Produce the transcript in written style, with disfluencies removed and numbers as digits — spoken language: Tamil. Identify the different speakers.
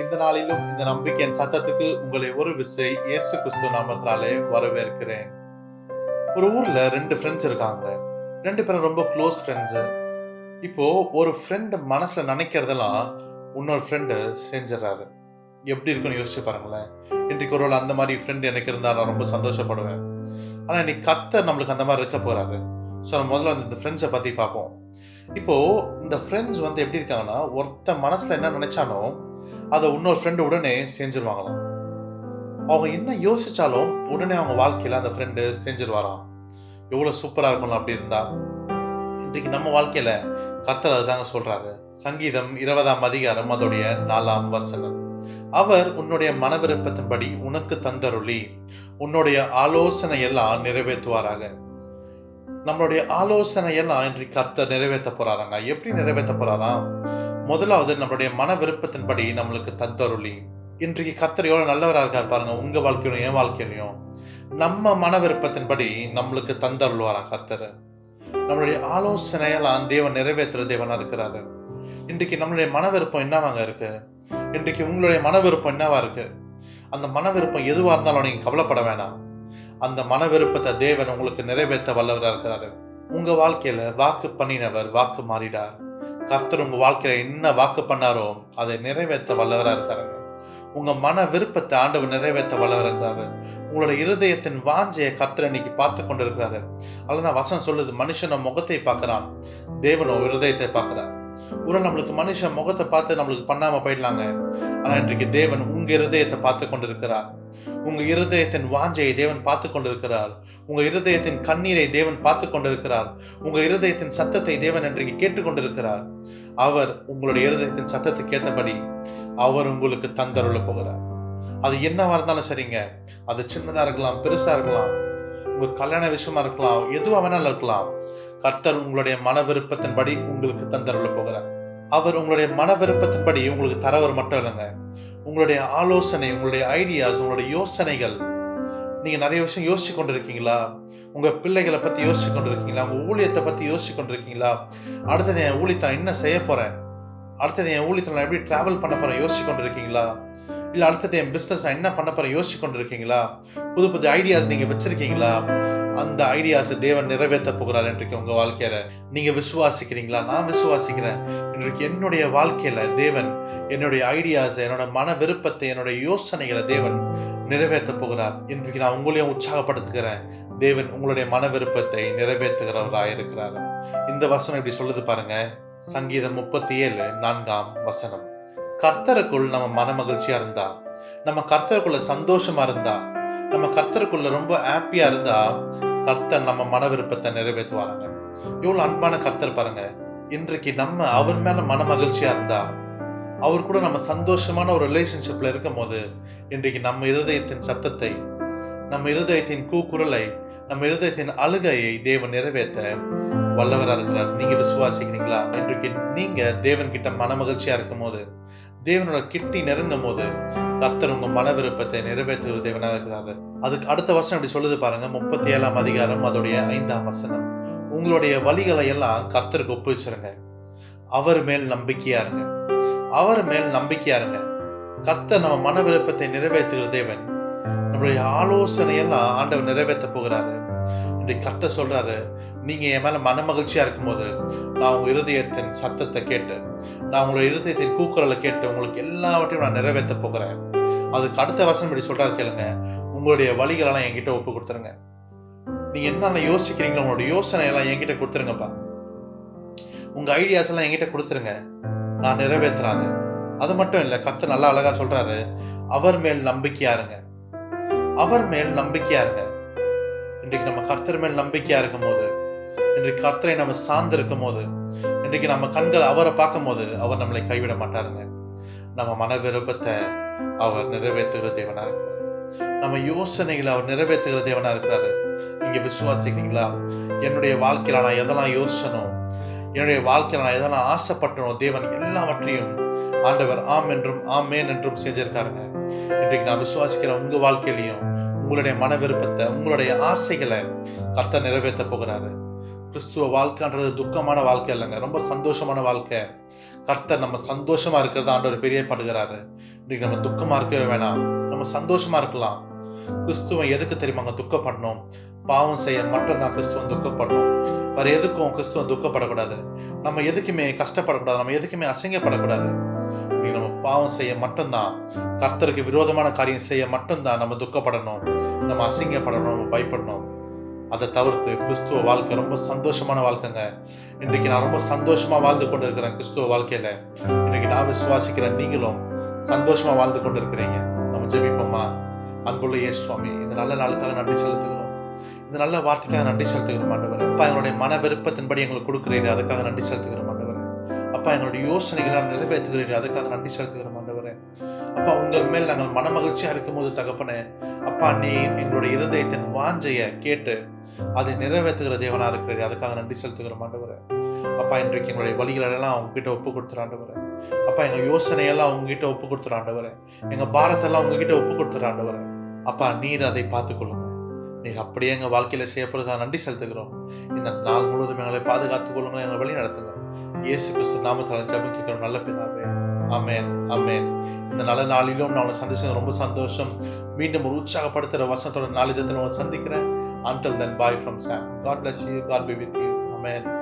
Speaker 1: இந்த நாளிலும் இந்த நம்பிக்கையின் சத்தத்துக்கு உங்களை ஒரு விசை இயேசு கிறிஸ்து நாமத்தினாலே வரவேற்கிறேன். ஒரு ஊர்ல 2 ஃப்ரெண்ட்ஸ் இருக்காங்க. 2 பேரும் ரொம்ப க்ளோஸ் ஃப்ரெண்ட்ஸ். இப்போ ஒரு ஃப்ரெண்ட் மனசுல நினைக்கிறதெல்லாம் இன்னொரு ஃப்ரெண்டு செஞ்சிடறாரு. எப்படி இருக்குன்னு யோசிச்சு பாருங்களேன். இன்றைக்கு ஒரு அந்த மாதிரி ஃப்ரெண்ட் எனக்கு இருந்தா நான் ரொம்ப சந்தோஷப்படுவேன். ஆனா இன்னைக்கு கர்த்தர் நம்மளுக்கு அந்த மாதிரி இருக்க போறாரு. ஸோ நம்ம முதல்ல இந்த ஃப்ரெண்ட்ஸை பத்தி பார்ப்போம். இப்போ இந்த ஃப்ரெண்ட்ஸ் எப்படி இருக்காங்கன்னா, ஒருத்த மனசுல என்ன நினைச்சானோ அதை இன்னொரு ஃப்ரெண்டு உடனே செஞ்சிருவாங்களாம். அவங்க என்ன யோசிச்சாலும் உடனே அவங்க வாழ்க்கையில அந்த ஃப்ரெண்டு செஞ்சிருவாராம். எவ்வளவு சூப்பரா இருக்கணும் அப்படி இருந்தா. இன்றைக்கு நம்ம வாழ்க்கையில கர்த்தர் அதுதாங்க சொல்றாரு. சங்கீதம் 20ஆம் அதிகாரம் அதோடைய 4ஆம் வசனம். அவர் உன்னுடைய மன விருப்பத்தின்படி உனக்கு தந்தருளி உன்னுடைய ஆலோசனை எல்லாம் நிறைவேற்றுவாராக. நம்மளுடைய ஆலோசனை எல்லாம் இன்றைக்கு கர்த்தர் நிறைவேற்ற போறாராங்க. எப்படி நிறைவேற்ற போறாராம்? முதலாவது நம்மளுடைய மன விருப்பத்தின்படி நம்மளுக்கு தந்தருளி. இன்றைக்கு கர்த்தர் எவ்வளவு நல்லவரா இருக்காரு பாருங்க. உங்க வாழ்க்கையிலும் என் வாழ்க்கையிலையும் நம்ம மன விருப்பத்தின்படி நம்மளுக்கு தந்தருள்வாராம் கர்த்தர். நம்மளுடைய ஆலோசனையெல்லாம் தேவன் நிறைவேற்றுற தேவனா இருக்கிறாரு. இன்றைக்கு நம்மளுடைய மன விருப்பம் என்னவாங்க இருக்கு? இன்றைக்கு உங்களுடைய மன விருப்பம் என்னவா இருக்கு? அந்த மன விருப்பம் எதுவா இருந்தாலும் நீங்க கவலைப்பட வேணாம். அந்த மன விருப்பத்தை தேவன் உங்களுக்கு நிறைவேற்ற வல்லவரா இருக்கிறாரு. உங்க வாழ்க்கையில வாக்கு பண்ணினவர் வாக்கு மாறிடார். கர்த்தர் உங்க வாழ்க்கையில என்ன வாக்கு பண்ணாரோ அதை நிறைவேற்ற வல்லவரா இருக்காருங்க. உங்க மன விருப்பத்தை ஆண்டவர் நிறைவேற்ற வல்லவரா இருக்காரு. உங்களோட இருதயத்தின் வாஞ்சையை கர்த்தர் இன்னைக்கு பார்த்து கொண்டிருக்கிறாரு. அதுதான் வசனம் சொல்லுது, மனுஷன முகத்தை பார்க்கிறான், தேவனோ இருதயத்தை பார்க்கிறார். ஒரு நம்மளுக்கு மனுஷன் முகத்தை பார்த்து நம்மளுக்கு பண்ணாம போயிடலாங்க. ஆனா இன்றைக்கு தேவன் உங்க இருதயத்தை பார்த்து கொண்டிருக்கிறார். உங்க இருதயத்தின் வாஞ்சையை தேவன் பார்த்து கொண்டிருக்கிறார். உங்க இருதயத்தின் கண்ணீரை தேவன் பார்த்து கொண்டிருக்கிறார். உங்க இருதயத்தின் சத்தத்தை தேவன் இன்றைக்கு கேட்டுக்கொண்டிருக்கிறார். அவர் உங்களுடைய இருதயத்தின் சத்தத்துக்கு ஏற்றபடி அவர் உங்களுக்கு தந்தருள போகிறார். அது என்னவா இருந்தாலும் சரிங்க. அது சின்னதா இருக்கலாம், பெருசா இருக்கலாம், உங்க கல்யாண விஷயமா இருக்கலாம், எதுவா வேணாலும் இருக்கலாம். கர்த்தர் உங்களுடைய மன விருப்பத்தின்படி உங்களுக்கு தந்தருள போகிறார். அவர் உங்களுடைய மன விருப்பத்தின்படி உங்களுக்கு தரவர் மட்டும் இல்லைங்க. உங்களுடைய ஆலோசனை, உங்களுடைய ஐடியாஸ், உங்களுடைய யோசனைகள். நீங்க நிறைய விஷயம் யோசிச்சு கொண்டிருக்கீங்களா? உங்க பிள்ளைகளை பத்தி யோசிச்சு கொண்டிருக்கீங்களா? உங்க ஊழியத்தை பத்தி யோசிச்சு கொண்டிருக்கீங்களா? அடுத்தது என் ஊழியத்தை என்ன செய்ய போறேன், அடுத்தது என் ஊழியத்தை நான் எப்படி டிராவல் பண்ண போறேன் யோசிச்சு கொண்டிருக்கீங்களா? இல்ல அடுத்தது என் பிசினஸ் நான் என்ன பண்ண போறேன் யோசிச்சு கொண்டிருக்கீங்களா? புது புது ஐடியாஸ் நீங்க வச்சிருக்கீங்களா? அந்த ஐடியாஸ் தேவன் நிறைவேற்ற போகிறார் இன்றைக்கு உங்க வாழ்க்கையில. நீங்க விசுவாசிக்கிறீங்களா? நான் விசுவாசிக்கிறேன். இன்றைக்கு என்னுடைய வாழ்க்கையில தேவன் என்னுடைய ஐடியாஸ், என்னோட மன விருப்பத்தை, என்னுடைய யோசனைகளை தேவன் நிறைவேற்ற போகிறார். இன்றைக்கு நான் உங்களையும் உற்சாகப்படுத்துகிறேன். தேவன் உங்களுடைய மன விருப்பத்தை நிறைவேற்றுகிறவராக இருக்கிறார். இந்த வசனம் இப்படி சொல்லுது பாருங்க. சங்கீதம் 37:4ஆம் வசனம். கர்த்தருக்குள் நம்ம மன மகிழ்ச்சியா இருந்தா, நம்ம கர்த்தருக்குள்ள சந்தோஷமா இருந்தா, நம்ம கர்த்தருக்குள்ள ரொம்ப ஹாப்பியா இருந்தா, கர்த்தர் நம்ம மன விருப்பத்தை நிறைவேற்றுவாருங்க. எவ்வளவு அன்பான கர்த்தர் பாருங்க. இன்றைக்கு நம்ம அவர் மேல மன மகிழ்ச்சியா இருந்தா, அவர் கூட நம்ம சந்தோஷமான ஒரு ரிலேஷன்ஷிப்ல இருக்கும் போது, இன்றைக்கு நம்ம இருதயத்தின் சத்தத்தை, நம்ம இருதயத்தின் கூக்குரலை, நம்ம இருதயத்தின் அழுகையை தேவன் நிறைவேற்ற வல்லவரா இருக்கிறார். நீங்க விசுவாசிக்கிறீங்களா? இன்றைக்கு நீங்க தேவன் கிட்ட மன மகிழ்ச்சியா இருக்கும் போது, தேவனோட கிட்டி நெருங்கும் போது, கர்த்தர் உங்க மன விருப்பத்தை நிறைவேற்றுகிற தேவனா இருக்கிறாரு. அதுக்கு அடுத்த வருஷம் இப்படி சொல்லுது பாருங்க. 37ஆம் அதிகாரம் அதோடைய 5ஆம் வசனம். உங்களுடைய வழிகளை எல்லாம் கர்த்தருக்கு ஒப்புவிச்சிருங்க, அவர் மேல் நம்பிக்கையா இருங்க, அவர் மேல் நம்பிக்கையா இருங்க. கர்த்தர் நம்ம மன விருப்பத்தை நிறைவேற்றுகிற தேவன். நம்மளுடைய ஆலோசனை எல்லாம் ஆண்டவர் நிறைவேற்ற போகிறாரு. இன்றைக்கு கர்த்தர் சொல்றாரு, நீங்க என் மேல மன மகிழ்ச்சியா இருக்கும்போது, நான் உங்க இருதயத்தின் சத்தத்தை கேட்டு, நான் உங்களுடைய இருதயத்தின் கூக்குரலை கேட்டு உங்களுக்கு எல்லாவற்றையும் நான் நிறைவேற்ற போகிறேன். அதுக்கு அடுத்த வசனம் இப்படி சொல்றாரு கேளுங்க. உங்களுடைய வழிகளெல்லாம் என்கிட்ட ஒப்பு கொடுத்துருங்க. நீங்க என்னென்ன யோசிக்கிறீங்களோ உங்களுடைய யோசனை எல்லாம் என்கிட்ட கொடுத்துருங்கப்பா. உங்க ஐடியாஸ் எல்லாம் என்கிட்ட கொடுத்துருங்க, நான் நிறைவேற்றுறாங்க. அது மட்டும் இல்ல, கர்த்தர் நல்லா அழகா சொல்றாரு, அவர் மேல் நம்பிக்கையா இருங்க, அவர் மேல் நம்பிக்கையா இருங்க. இன்றைக்கு நம்ம கர்த்தர் மேல் நம்பிக்கையா இருக்கும் போது, இன்றைக்கு கர்த்தரை நம்ம சார்ந்து இருக்கும் போது, இன்றைக்கு நம்ம கண்கள் அவரை பார்க்கும் போது, அவர் நம்மளை கைவிட மாட்டாருங்க. நம்ம மன விருப்பத்தை அவர் நிறைவேற்றுகிற தேவனா இருக்கிறார். நம்ம யோசனைகளை அவர் நிறைவேற்றுகிற தேவனா இருக்கிறாரு. நீங்க விசுவாசிக்கிறீங்களா? என்னுடைய வாழ்க்கையில நான் எதெல்லாம் யோசனும், என்னுடைய வாழ்க்கையில நான் எதெல்லாம் ஆசைப்பட்டனோ, தேவன் எல்லாவற்றையும் ஆண்டவர் ஆம் என்றும் ஆமேன் என்றும் செஞ்சிருக்காருங்க. இன்றைக்கு நான் விசுவாசிக்கிறேன், உங்க வாழ்க்கையிலையும் உங்களுடைய மன விருப்பத்தை, உங்களுடைய ஆசைகளை கர்த்தர் நிறைவேற்ற போகிறாரு. கிறிஸ்துவ வாழ்க்கைன்றது துக்கமான வாழ்க்கை இல்லைங்க, ரொம்ப சந்தோஷமான வாழ்க்கை. கர்த்தர் நம்ம சந்தோஷமா இருக்கிறது ஆண்டவர் பெரியப்படுகிறாரு. இன்னைக்கு நம்ம துக்கமா இருக்கவே வேணாம், நம்ம சந்தோஷமா இருக்கலாம். கிறிஸ்துவன் எதுக்கு தெரியுமாங்க துக்கப்படணும்? பாவம் செய்ய மட்டும்தான் கிறிஸ்துவன் துக்கப்படணும். வேற எதுக்கும் கிறிஸ்துவன் துக்கப்படக்கூடாது. நம்ம எதுக்குமே கஷ்டப்படக்கூடாது, நம்ம எதுக்குமே அசிங்கப்படக்கூடாது. நம்ம பாவம் செய்ய மட்டும்தான், கர்த்தருக்கு விரோதமான காரியம் செய்ய மட்டும்தான் நம்ம துக்கப்படணும், நம்ம அசிங்கப்படணும், நம்ம பயப்படணும். அதை தவிர்த்து கிறிஸ்துவ வாழ்க்கை ரொம்ப சந்தோஷமான வாழ்க்கைங்க. இன்றைக்கு நான் ரொம்ப சந்தோஷமா வாழ்ந்து கொண்டு இருக்கிறேன் கிறிஸ்துவ வாழ்க்கையில. இன்றைக்கு நான் விசுவாசிக்கிறேன், நீங்களும் சந்தோஷமா வாழ்ந்து கொண்டு இருக்கிறீங்க. நம்ம ஜெபிப்போமா? அன்புள்ள இயேசு சுவாமி, இந்த நல்ல நாளுக்காக நன்றி செலுத்துகிறோம், இந்த நல்ல வார்த்தைக்காக நன்றி செலுத்துகிறோம் ஆண்டவரே. அப்பா, எங்களுடைய மன விருப்பத்தின்படி எங்களுக்கு கொடுக்கிறீர்கள், அதுக்காக நன்றி செலுத்துகிறோம் ஆண்டவரே. அப்பா, எங்களுடைய யோசனைகளை நிறைவேற்றுகிறீர்கள், அதுக்காக நன்றி செலுத்துகிறோம் ஆண்டவரே. அப்பா, உங்கள் மேல் நாங்கள் மன மகிழ்ச்சியா இருக்கும்போது தகப்பனே, அப்பா, நீ எங்களுடைய இருதயத்தின் வாஞ்சைய கேட்டு அதை நிறைவேற்றுகிற தேவனா இருக்கிறீர்கள், அதுக்காக நன்றி செலுத்துகிறோம் ஆண்டவரே. அப்பா, இன்றைக்கு எங்களுடைய வழிகள் எல்லாம் உங்ககிட்ட ஒப்பு கொடுத்துற ஆண்டவரே. அப்பா, எங்க யோசனையெல்லாம் உங்ககிட்ட ஒப்பு கொடுத்துற ஆண்டவரே. எங்க பாரத்தெல்லாம் உங்ககிட்ட ஒப்பு கொடுத்துற ஆண்டவரே. அப்பா, நீர் அதை பார்த்துக் கொள்ளுங்க. நீங்க அப்படியே எங்க வாழ்க்கையில செய்யப்படுறதா நன்றி செலுத்துகிறோம். இந்த நாள் முழுவதும் எங்களை பாதுகாத்துக் கொள்ளுங்க, எங்களை வழி நடத்துங்க. இயேசு கிறிஸ்து நாமத்தால் ஜெபிக்கிறோம் நல்ல பிதாவே. ஆமென், ஆமென். இந்த நல்ல நாளிலும் நான் உங்களை சந்திச்சது ரொம்ப சந்தோஷம். மீண்டும் ஒரு உற்சாகப்படுத்துற வசனத்தோட நாளிதத்தை உங்களை சந்திக்கிறேன். Until then, bye from Sam. God bless you. God be with you. Amen.